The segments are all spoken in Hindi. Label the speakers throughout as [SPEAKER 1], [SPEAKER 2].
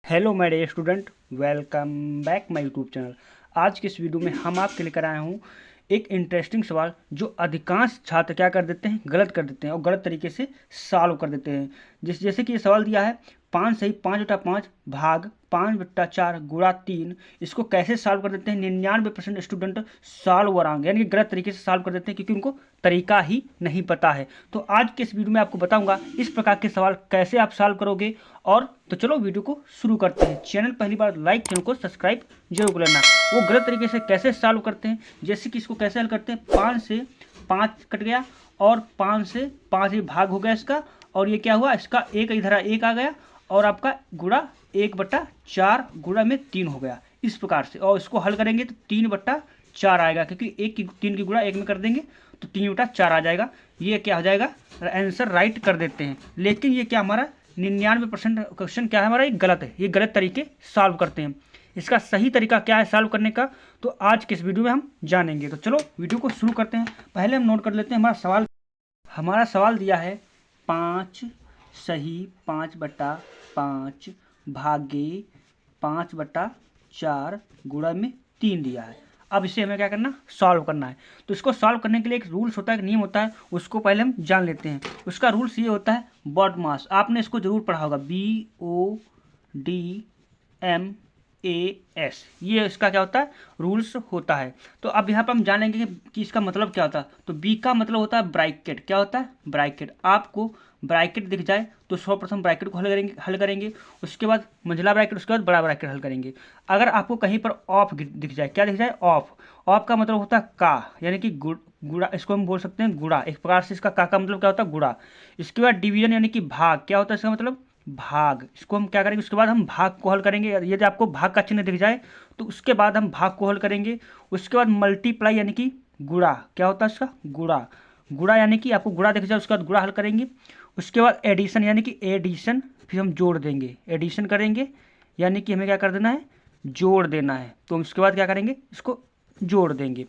[SPEAKER 1] Hello my dear student, welcome back my YouTube channel. आज के इस वीडियो में हम आपके लेकर आए हूँ एक इंटरेस्टिंग सवाल जो अधिकांश छात्र क्या कर देते हैं, गलत कर देते हैं और गलत तरीके से सॉल्व कर देते हैं। जैसे कि ये सवाल दिया है 5 सही 5/5 भाग 5/4 गुणा 3। इसको कैसे सॉल्व कर देते हैं 99% स्टूडेंट सॉल्व वरांग यानी कि गलत तरीके से सॉल्व कर देते हैं क्योंकि उनको तरीका ही नहीं पता है। तो आज के इस वीडियो में आपको बताऊंगा इस प्रकार के सवाल कैसे आप सॉल्व करोगे। और तो चलो वीडियो को शुरू करते हैं। चैनल पहली बार लाइक, चैनल को सब्सक्राइब जरूर कर लेना। वो गलत तरीके से कैसे सॉल्व करते हैं, जैसे कि इसको कैसे हल करते हैं। 5 से 5 कट गया और 5 से 5 ही भाग हो गया इसका, और ये क्या हुआ, इसका एक इधर एक आ गया और आपका गुणा 1/4 गुणा में 3 हो गया इस प्रकार से। और इसको हल करेंगे तो 3/4 आएगा क्योंकि 3 की गुणा 1 में कर देंगे तो 3/4 आ जाएगा। ये क्या हो जाएगा, आंसर राइट कर देते हैं। लेकिन ये क्या हमारा 99% क्वेश्चन क्या है हमारा, ये गलत है। ये गलत तरीके सॉल्व करते हैं। इसका सही तरीका क्या है सॉल्व करने का, तो आज के इस वीडियो में हम जानेंगे। तो चलो वीडियो को शुरू करते हैं। पहले हम नोट कर लेते हैं हमारा सवाल दिया है 5 सही 5/5 भागे 5/4 गुणा में 3 दिया है। अब इसे हमें क्या करना, सॉल्व करना है। तो इसको सॉल्व करने के लिए एक रूल्स होता है, एक नियम होता है, उसको पहले हम जान लेते हैं। उसका रूल्स ये होता है बॉड मास। आपने इसको जरूर पढ़ा होगा, BODMAS। ये इसका क्या होता है, रूल्स होता है। तो अब यहाँ पर हम जानेंगे कि इसका मतलब क्या होता है। तो बी का मतलब होता है ब्रैकेट। क्या होता है, ब्रैकेट। आपको ब्रैकेट दिख जाए तो सर्वप्रथम ब्रैकेट को हल करेंगे, उसके बाद मंझला ब्रैकेट, उसके बाद बड़ा ब्रैकेट हल करेंगे। अगर आपको कहीं पर ऑफ दिख जाए, क्या दिख जाए, ऑफ। ऑफ का मतलब होता है का, यानी कि गुड़ा। इसको हम बोल सकते हैं गुड़ा। एक प्रकार से इसका का मतलब क्या होता है, गुड़ा। इसके बाद डिवीजन यानी कि भाग। क्या होता है इसका मतलब, भाग। इसको हम क्या करेंगे, उसके बाद हम भाग को हल करेंगे। यदि आपको भाग का चिन्ह दिख जाए तो उसके बाद हम भाग को हल करेंगे। उसके बाद मल्टीप्लाई यानी कि गुड़ा। क्या होता है इसका, गुड़ा। गुड़ा यानी कि आपको गुड़ा दिख जाए उसके बाद गुड़ा हल करेंगे। उसके बाद एडिशन यानी कि एडिशन, फिर हम जोड़ देंगे, एडिशन करेंगे यानी कि हमें क्या कर देना है, जोड़ देना है। तो उसके बाद क्या करेंगे, इसको जोड़ देंगे।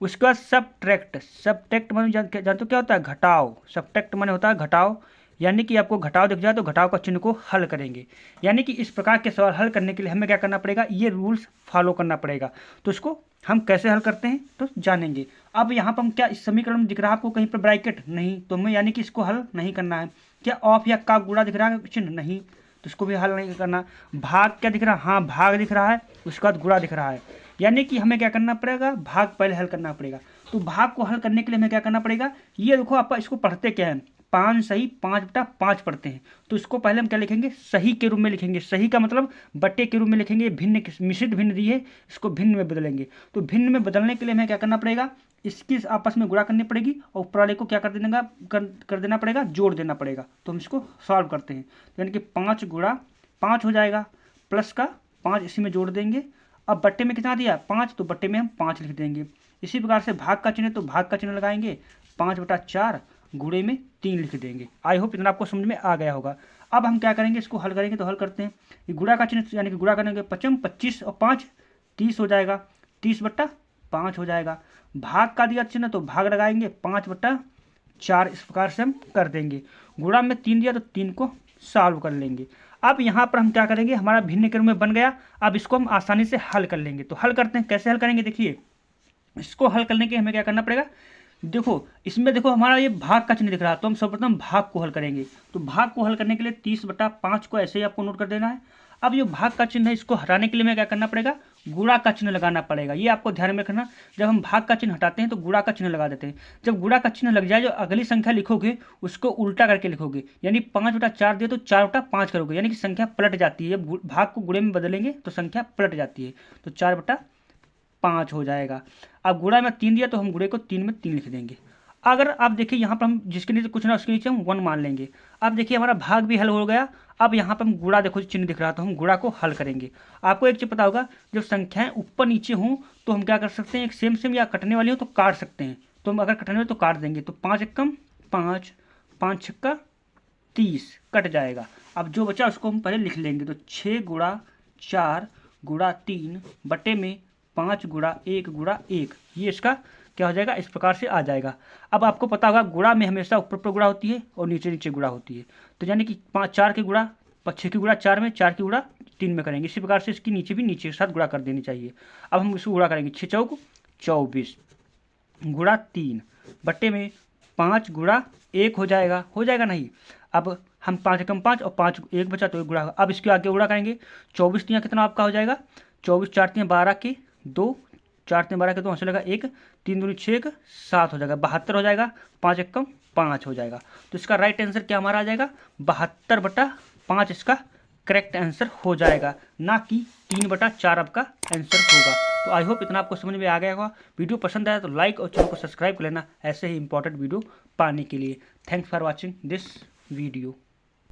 [SPEAKER 1] उसके बाद सबट्रैक्ट। सबट्रैक्ट माने जानते हो क्या होता है, घटाव। सबट्रैक्ट माने होता है घटाव, यानी कि आपको घटाव दिख जाए तो घटाव का चिन्ह को हल करेंगे। यानी कि इस प्रकार के सवाल हल करने के लिए हमें क्या करना पड़ेगा, ये रूल्स फॉलो करना पड़ेगा। तो इसको हम कैसे हल करते हैं तो जानेंगे। अब यहाँ पर हम क्या, इस समीकरण में दिख रहा है आपको कहीं पर ब्रैकेट नहीं, तो हमें यानी कि इसको हल नहीं करना है। क्या ऑफ या का गुणा दिख रहा है चिन्ह, नहीं, तो इसको भी हल नहीं करना। भाग क्या दिख रहा है, हाँ भाग दिख रहा है, उसके बाद गुणा दिख रहा है, यानी कि हमें क्या करना पड़ेगा, भाग पहले हल करना पड़ेगा। तो भाग को हल करने के लिए हमें क्या करना पड़ेगा, ये देखो आप इसको पढ़ते क्या है, 5 सही 5/5 पढ़ते हैं। तो इसको पहले हम क्या लिखेंगे, सही के रूप में लिखेंगे। सही का मतलब बट्टे के रूप में लिखेंगे। भिन्न मिश्रित भिन्न दिए, इसको भिन्न में बदलेंगे। तो भिन्न में बदलने के लिए हमें क्या करना पड़ेगा, इसकी आपस में गुणा करनी पड़ेगी और ऊपर वाले को क्या कर देना पड़ेगा, जोड़ देना पड़ेगा। तो हम इसको सॉल्व करते हैं। तो यानी कि 5 गुणा 5 हो जाएगा, प्लस का 5 इसी में जोड़ देंगे। अब बट्टे में कितना दिया, 5, तो बट्टे में हम 5 लिख देंगे। इसी प्रकार से भाग का चिन्ह, तो भाग का चिन्ह लगाएंगे, 5/4 गुणे में 3 लिख देंगे। आई होप इतना आपको समझ में आ गया होगा। अब हम क्या करेंगे, इसको हल करेंगे। तो हल करते हैं, ये गुणा का चिन्ह यानी कि गुणा करेंगे 25 और 5 30 हो जाएगा, 30/5 हो जाएगा। भाग का दिया चिन्ह तो भाग लगाएंगे, 5/4 इस प्रकार से हम कर देंगे। गुणा में 3 दिया तो 3 को सॉल्व कर लेंगे। अब यहाँ पर हम क्या करेंगे, हमारा भिन्न क्रम में बन गया। अब इसको हम आसानी से हल कर लेंगे। तो हल करते हैं, कैसे हल करेंगे, देखिए इसको हल करने के हमें क्या करना पड़ेगा। देखो इसमें देखो हमारा ये भाग का चिन्ह दिख रहा है, तो हम सर्वप्रथम भाग को हल करेंगे। तो भाग को हल करने के लिए 30/5 को ऐसे ही आपको नोट कर देना है। अब ये भाग का चिन्ह है, इसको हटाने के लिए हमें क्या करना पड़ेगा, गुणा का चिन्ह लगाना पड़ेगा। ये आपको ध्यान में रखना, जब हम भाग का चिन्ह हटाते हैं तो गुणा का चिन्ह लगा देते हैं। जब गुणा का चिन्ह लग जाए, जो अगली संख्या लिखोगे उसको उल्टा करके लिखोगे, यानी 5/4 दिए तो 4/5 करोगे, यानी कि संख्या पलट जाती है। भाग को गुणे में बदलेंगे तो संख्या पलट जाती है, तो 4/5 हो जाएगा। अब गुणा में 3 दिया तो हम गुणे को 3 में 3 लिख देंगे। अगर आप देखिए यहाँ पर हम जिसके नीचे कुछ ना उसके नीचे हम 1 मान लेंगे। अब देखिए हमारा भाग भी हल हो गया। अब यहाँ पर हम गुणा, देखो चिन्ह दिख रहा, तो हम गुणा को हल करेंगे। आपको एक चीज़ पता होगा, जब संख्याएं ऊपर नीचे हों तो हम क्या कर सकते हैं, एक सेम सेम या कटने वाली हो तो काट सकते हैं। तो हम अगर कटने वाले तो काट देंगे। तो 5 एकम 5, 5 छक्का 30 कट जाएगा। अब जो बचा उसको हम पहले लिख लेंगे। तो 6/4/3 बटे में 5/1/1, ये इसका क्या हो जाएगा, इस प्रकार से आ जाएगा। अब आपको पता होगा गुणा में हमेशा ऊपर ऊपर गुणा होती है और नीचे नीचे गुणा होती है। तो यानी कि 4 की गुणा 6 की गुणा 4 में, 4 की गुणा 3 में करेंगे। इसी प्रकार से इसकी नीचे भी नीचे के साथ गुणा कर देनी चाहिए। अब हम इसको गुणा करेंगे, 6 चौक 24 गुणा 3 बट्टे में 5 गुणा 1 हो जाएगा नहीं। अब हम 5 एकम 5 और 5 1 बचा तो 1 गुणा। अब इसके आगे गुणा करेंगे, 24 तियाँ कितना आपका हो जाएगा, 24 4 तियाँ 12 के 2, 4 तियाँ 12 के 2 लगा 1, 3 दूनी 6 7 हो जाएगा, 72 हो जाएगा, 5 एकम 5 हो जाएगा। तो इसका राइट आंसर क्या हमारा आ जाएगा, 72/5 इसका करेक्ट आंसर हो जाएगा, ना कि 3/4 आपका आंसर होगा। तो आई होप इतना आपको समझ में आ गया होगा। वीडियो पसंद आया तो लाइक और चैनल को सब्सक्राइब कर लेना ऐसे ही इंपॉर्टेंट वीडियो पाने के लिए। Thanks for watching this video.